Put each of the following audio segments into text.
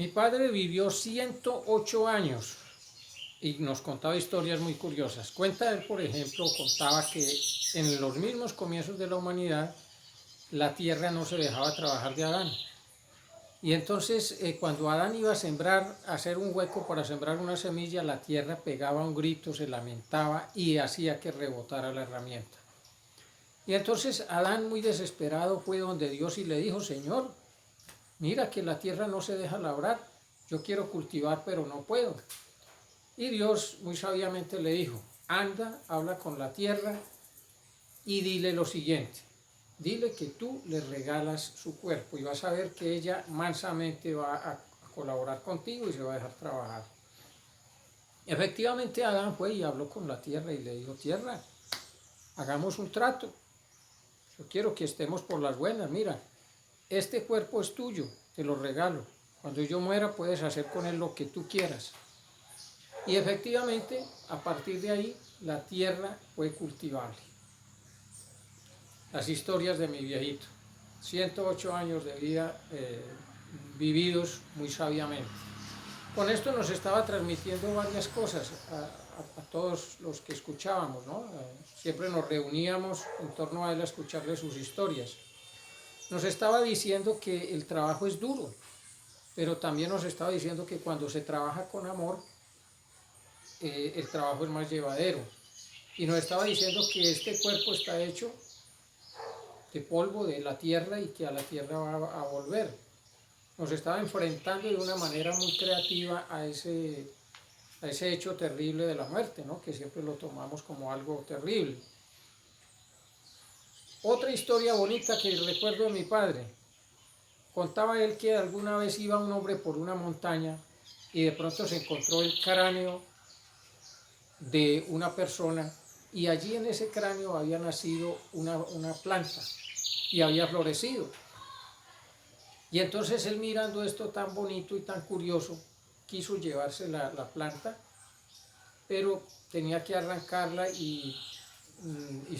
Mi padre vivió 108 años y nos contaba historias muy curiosas. Cuenta él, por ejemplo, contaba que en los mismos comienzos de la humanidad la tierra no se dejaba trabajar de Adán. Y entonces cuando Adán iba a sembrar, a hacer un hueco para sembrar una semilla, la tierra pegaba un grito, se lamentaba y hacía que rebotara la herramienta. Y entonces Adán, muy desesperado, fue donde Dios y le dijo: Señor, mira que la tierra no se deja labrar, yo quiero cultivar pero no puedo. Y Dios muy sabiamente le dijo: anda, habla con la tierra y dile lo siguiente: dile que tú le regalas su cuerpo y vas a ver que ella mansamente va a colaborar contigo y se va a dejar trabajar. Efectivamente Adán fue y habló con la tierra y le dijo: tierra, hagamos un trato, yo quiero que estemos por las buenas, mira, este cuerpo es tuyo, te lo regalo, cuando yo muera puedes hacer con él lo que tú quieras. Y efectivamente, a partir de ahí, la tierra fue cultivable. Las historias de mi viejito, 108 años de vida vividos muy sabiamente. Con esto nos estaba transmitiendo varias cosas a todos los que escuchábamos, ¿no? Siempre nos reuníamos en torno a él a escucharle sus historias. Nos estaba diciendo que el trabajo es duro, pero también nos estaba diciendo que cuando se trabaja con amor, el trabajo es más llevadero. Y nos estaba diciendo que este cuerpo está hecho de polvo de la tierra y que a la tierra va a volver. Nos estaba enfrentando de una manera muy creativa a ese hecho terrible de la muerte, ¿no? Que siempre lo tomamos como algo terrible. Otra historia bonita que recuerdo de mi padre. Contaba él que alguna vez iba un hombre por una montaña y de pronto se encontró el cráneo de una persona y allí en ese cráneo había nacido una planta y había florecido. Y entonces él, mirando esto tan bonito y tan curioso, quiso llevarse la planta, pero tenía que arrancarla y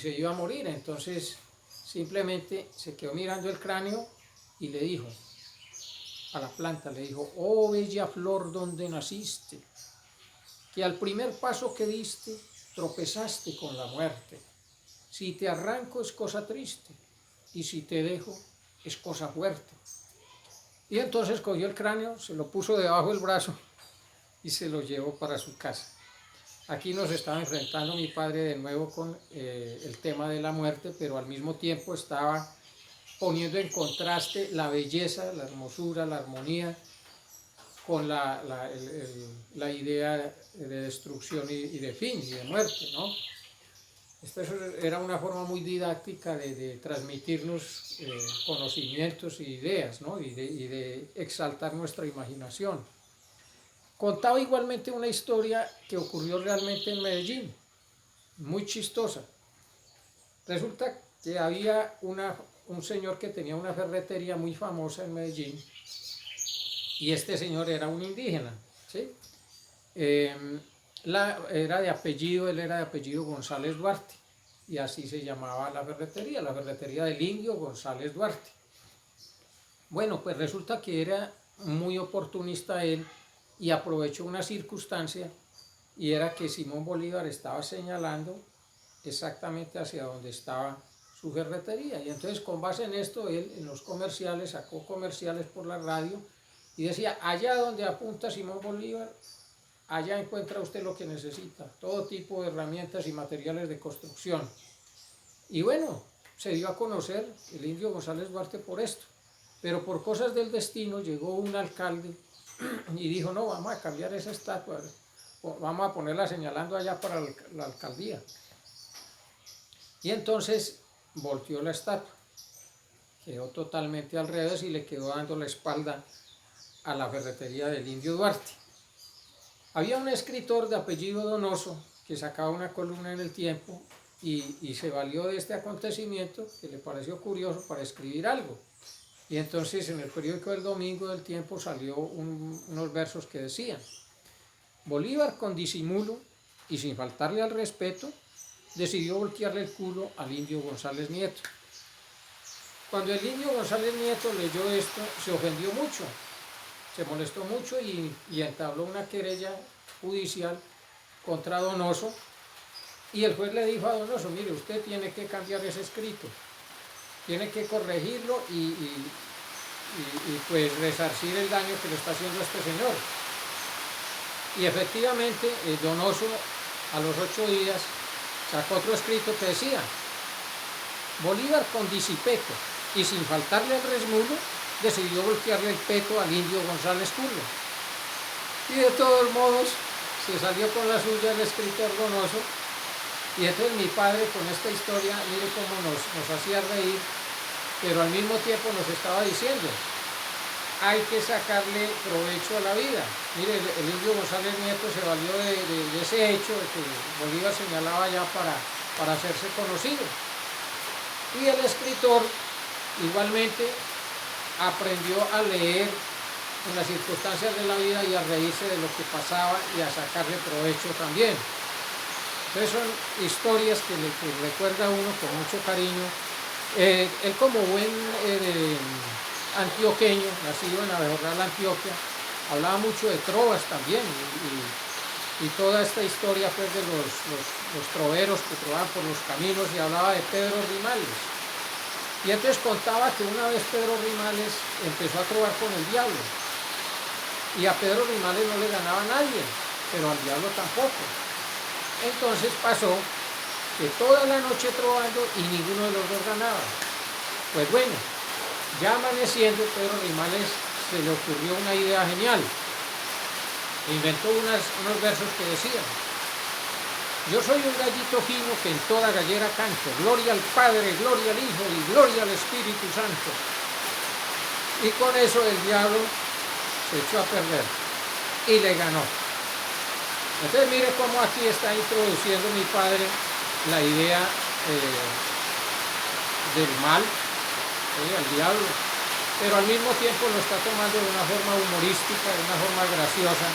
se iba a morir. Entonces simplemente se quedó mirando el cráneo y le dijo a la planta, le dijo: oh bella flor donde naciste, que al primer paso que diste tropezaste con la muerte. Si te arranco es cosa triste, y si te dejo es cosa fuerte. Y entonces cogió el cráneo, se lo puso debajo del brazo y se lo llevó para su casa. Aquí nos estaba enfrentando mi padre de nuevo con el tema de la muerte, pero al mismo tiempo estaba poniendo en contraste la belleza, la hermosura, la armonía con la idea de destrucción y de fin y de muerte, ¿no? Esto era una forma muy didáctica de transmitirnos conocimientos y ideas, ¿no? y de exaltar nuestra imaginación. Contaba igualmente una historia que ocurrió realmente en Medellín, muy chistosa. Resulta que había un señor que tenía una ferretería muy famosa en Medellín, y este señor era un indígena, ¿sí? Él era de apellido González Duarte, y así se llamaba la ferretería del Indio González Duarte. Bueno, pues resulta que era muy oportunista él y aprovechó una circunstancia, y era que Simón Bolívar estaba señalando exactamente hacia donde estaba su ferretería, y entonces con base en esto él en los comerciales sacó comerciales por la radio y decía: allá donde apunta Simón Bolívar, allá encuentra usted lo que necesita, todo tipo de herramientas y materiales de construcción. Y bueno, se dio a conocer el Indio González Duarte por esto, pero por cosas del destino llegó un alcalde y dijo: no, vamos a cambiar esa estatua, vamos a ponerla señalando allá para la alcaldía. Y entonces volteó la estatua, quedó totalmente al revés y le quedó dando la espalda a la ferretería del Indio Duarte. Había un escritor de apellido Donoso que sacaba una columna en El Tiempo y se valió de este acontecimiento que le pareció curioso para escribir algo. Y entonces en el periódico del Domingo del Tiempo salió unos versos que decían: Bolívar con disimulo y sin faltarle al respeto decidió voltearle el culo al Indio González Nieto. Cuando el Indio González Nieto leyó esto se ofendió mucho se molestó mucho y entabló una querella judicial contra Donoso, y el juez le dijo a Donoso, mire, usted tiene que cambiar ese escrito, tiene que corregirlo pues resarcir el daño que le está haciendo a este señor. Y efectivamente Donoso a los 8 días sacó otro escrito que decía: Bolívar con disipeto y sin faltarle al resmulo decidió voltearle el peto al indio González Curro. Y de todos modos se salió con la suya el escritor Donoso. Y entonces mi padre, con esta historia, mire cómo nos hacía reír, pero al mismo tiempo nos estaba diciendo: hay que sacarle provecho a la vida. Mire, el indio González Nieto se valió de ese hecho de que Bolívar señalaba ya para hacerse conocido. Y el escritor igualmente aprendió a leer en las circunstancias de la vida y a reírse de lo que pasaba y a sacarle provecho también. Entonces son historias que recuerda uno con mucho cariño. Él, como buen antioqueño, nacido en Abejorral, Antioquia, hablaba mucho de trovas también, y toda esta historia pues de los troveros que trovaban por los caminos, y hablaba de Pedro Rimales. Y entonces contaba que una vez Pedro Rimales empezó a trovar con el diablo, y a Pedro Rimales no le ganaba a nadie, pero al diablo tampoco. Entonces pasó que toda la noche trovando y ninguno de los dos ganaba. Pues bueno, ya amaneciendo, Pedro Rimales se le ocurrió una idea genial. Inventó unos versos que decían: yo soy un gallito fino que en toda gallera canto, gloria al Padre, gloria al Hijo y gloria al Espíritu Santo. Y con eso el diablo se echó a perder y le ganó. Entonces mire cómo aquí está introduciendo mi padre la idea del mal, al diablo, pero al mismo tiempo lo está tomando de una forma humorística, de una forma graciosa,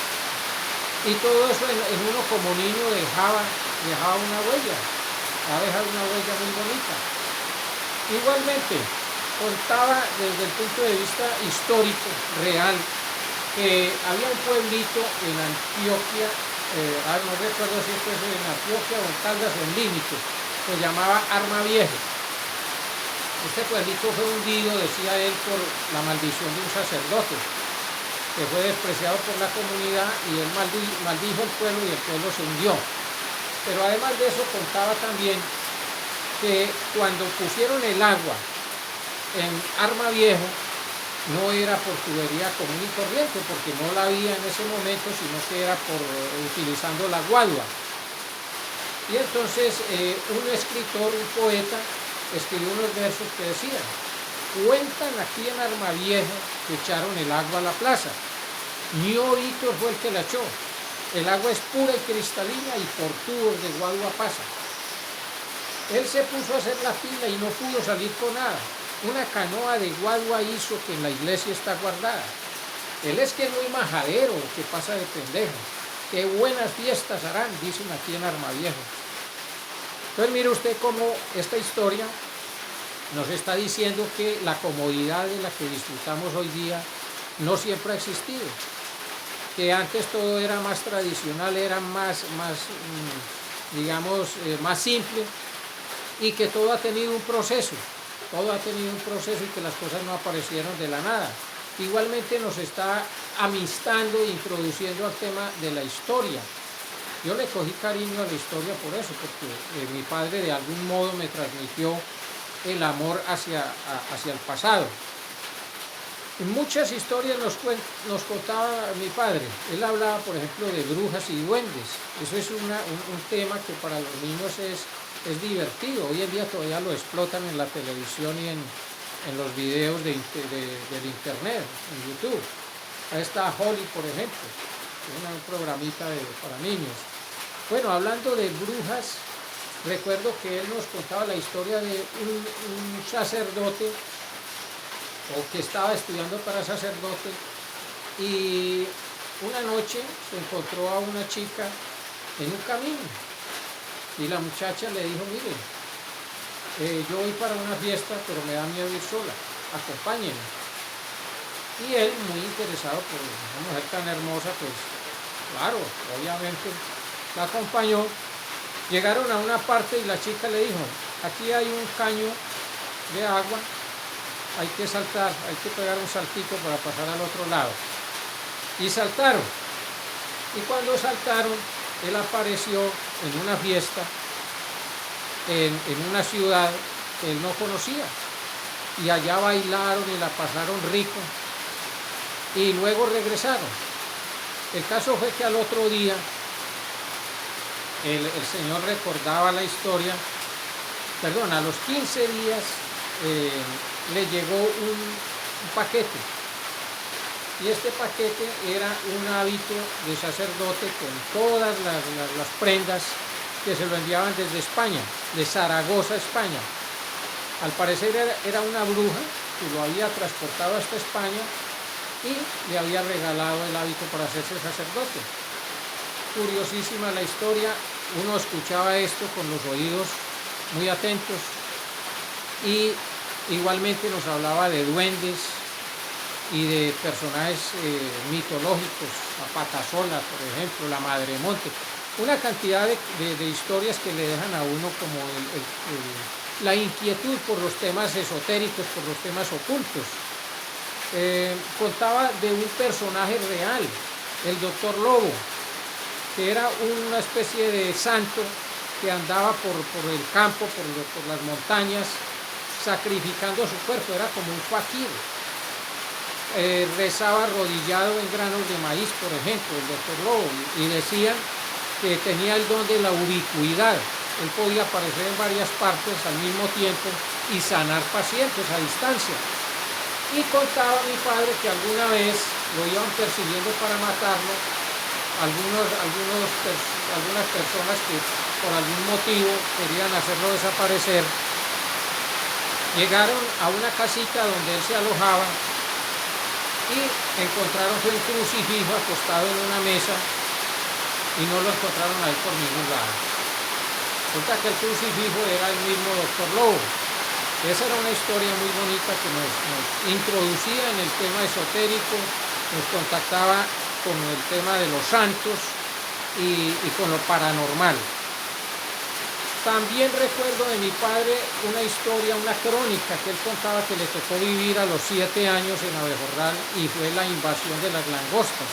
y todo eso en uno como niño dejaba una huella, ha dejado una huella muy bonita. Igualmente contaba desde el punto de vista histórico, real, que había un pueblito en Antioquia, no recuerdo si esto es en Antioquia o en Caldas o en Límites, se llamaba Armaviejo. Este pueblito fue hundido, decía él, por la maldición de un sacerdote, que fue despreciado por la comunidad, y él maldijo el pueblo y el pueblo se hundió. Pero además de eso contaba también que cuando pusieron el agua en Armaviejo, no era por tubería común y corriente, porque no la había en ese momento, sino que era utilizando la guadua. Y entonces un escritor, un poeta, escribió unos versos que decían: cuentan aquí en Armaviejo que echaron el agua a la plaza. Ño Víctor fue el que la echó. El agua es pura y cristalina y por tubos de guadua pasa. Él se puso a hacer la fila y no pudo salir con nada. Una canoa de guadua hizo que en la iglesia está guardada. Él es que es muy majadero, que pasa de pendejo. Qué buenas fiestas harán, dicen aquí en Armaviejo. Entonces mire usted cómo esta historia nos está diciendo que la comodidad de la que disfrutamos hoy día no siempre ha existido. Que antes todo era más tradicional, era más simple, y que todo ha tenido un proceso. Todo ha tenido un proceso y que las cosas no aparecieron de la nada. Igualmente nos está amistando e introduciendo al tema de la historia. Yo le cogí cariño a la historia por eso, porque mi padre de algún modo me transmitió el amor hacia el pasado. En muchas historias nos contaba mi padre. Él hablaba, por ejemplo, de brujas y duendes. Eso es un tema que para los niños es divertido. Hoy en día todavía lo explotan en la televisión y en los videos del internet, en YouTube. Ahí está Holly, por ejemplo, un programita para niños. Bueno, hablando de brujas, recuerdo que él nos contaba la historia de un sacerdote, o que estaba estudiando para sacerdote, y una noche se encontró a una chica en un camino. Y la muchacha le dijo: mire, yo voy para una fiesta, pero me da miedo ir sola, acompáñenme. Y él, muy interesado por una mujer tan hermosa, pues claro, obviamente la acompañó. Llegaron a una parte y la chica le dijo, aquí hay un caño de agua, hay que saltar, hay que pegar un saltito para pasar al otro lado. Y saltaron. Y cuando saltaron, él apareció en una fiesta, en una ciudad que él no conocía. Y allá bailaron y la pasaron rico. Y luego regresaron. El caso fue que al otro día, el Señor recordaba la historia, perdón, a los 15 días le llegó un paquete. Y este paquete era un hábito de sacerdote con todas las prendas que se lo enviaban desde España, de Zaragoza, España. Al parecer era una bruja que lo había transportado hasta España y le había regalado el hábito para hacerse sacerdote. Curiosísima la historia, uno escuchaba esto con los oídos muy atentos y igualmente nos hablaba de duendes y de personajes mitológicos, a Patasola, por ejemplo, la Madre Monte, una cantidad de historias que le dejan a uno como la inquietud por los temas esotéricos, por los temas ocultos. Contaba de un personaje real, el Doctor Lobo, que era una especie de santo que andaba por el campo, por las montañas, sacrificando su cuerpo, era como un faquir. Rezaba arrodillado en granos de maíz, por ejemplo, el Doctor Lobo, y decían que tenía el don de la ubicuidad. Él podía aparecer en varias partes al mismo tiempo y sanar pacientes a distancia. Y contaba mi padre que alguna vez lo iban persiguiendo para matarlo, algunas personas que por algún motivo querían hacerlo desaparecer, llegaron a una casita donde él se alojaba y encontraron un crucifijo acostado en una mesa y no lo encontraron ahí por ningún lado. Resulta que el crucifijo era el mismo Doctor Lobo. Esa era una historia muy bonita que nos introducía en el tema esotérico, nos contactaba con el tema de los santos y con lo paranormal. También recuerdo de mi padre una historia, una crónica que él contaba que le tocó vivir a los 7 años en Abejorral y fue la invasión de las langostas.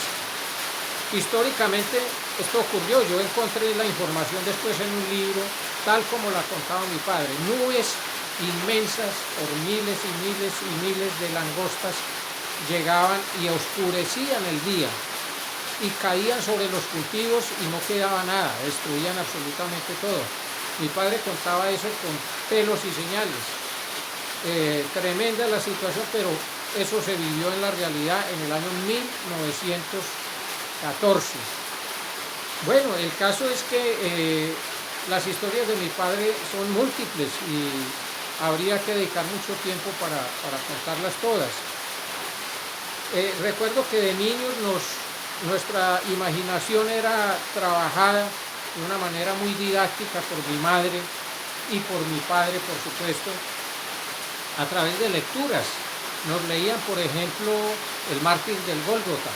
Históricamente esto ocurrió, yo encontré la información después en un libro, tal como la contaba mi padre. Nubes inmensas por miles y miles y miles de langostas llegaban y oscurecían el día y caían sobre los cultivos y no quedaba nada, destruían absolutamente todo. Mi padre contaba eso con pelos y señales. Tremenda la situación, pero eso se vivió en la realidad en el año 1914. Bueno, el caso es que las historias de mi padre son múltiples y habría que dedicar mucho tiempo para contarlas todas. Recuerdo que de niños nuestra imaginación era trabajada de una manera muy didáctica por mi madre y por mi padre, por supuesto, a través de lecturas. Nos leían, por ejemplo, El mártir del Gólgota,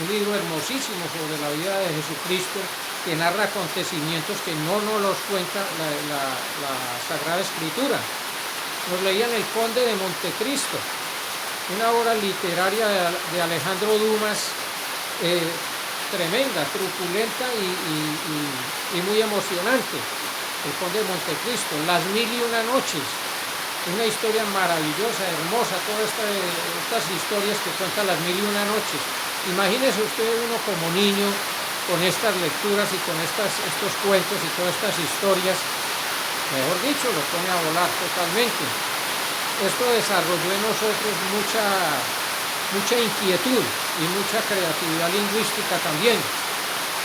un libro hermosísimo sobre la vida de Jesucristo que narra acontecimientos que no nos los cuenta la Sagrada Escritura. Nos leían El Conde de Montecristo, una obra literaria de Alejandro Dumas, tremenda, truculenta y muy emocionante. El Conde de Montecristo, Las Mil y Una Noches, una historia maravillosa, hermosa, todas estas historias que cuentan Las Mil y Una Noches. Imagínese usted uno como niño con estas lecturas y con estos cuentos y todas estas historias, mejor dicho, lo pone a volar totalmente. Esto desarrolló en nosotros mucha inquietud y mucha creatividad lingüística también.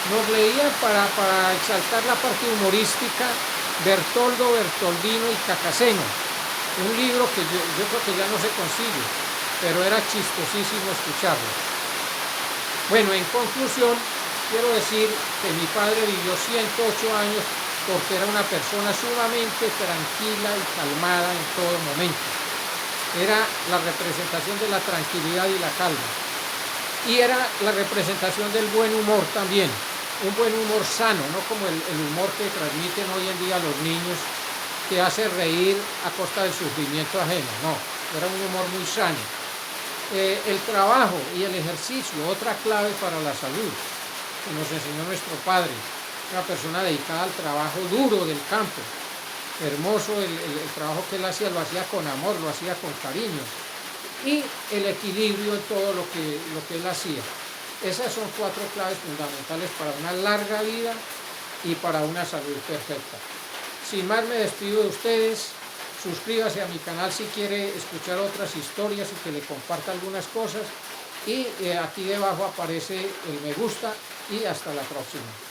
Nos leían para exaltar la parte humorística Bertoldo, Bertoldino y Cacaseno, un libro que yo creo que ya no se consigue, pero era chistosísimo escucharlo. Bueno, en conclusión, quiero decir que mi padre vivió 108 años porque era una persona sumamente tranquila y calmada en todo momento. era la representación de la tranquilidad y la calma. Y era la representación del buen humor también, un buen humor sano, no como el humor que transmiten hoy en día los niños, que hace reír a costa del sufrimiento ajeno. No, era un humor muy sano. El trabajo y el ejercicio, otra clave para la salud, que nos enseñó nuestro padre, una persona dedicada al trabajo duro del campo. Hermoso el trabajo que él hacía, lo hacía con amor, lo hacía con cariño. Y el equilibrio en todo lo que él hacía. Esas son 4 claves fundamentales para una larga vida y para una salud perfecta. Sin más, me despido de ustedes. Suscríbase a mi canal si quiere escuchar otras historias y que le comparta algunas cosas. Y aquí debajo aparece el me gusta y hasta la próxima.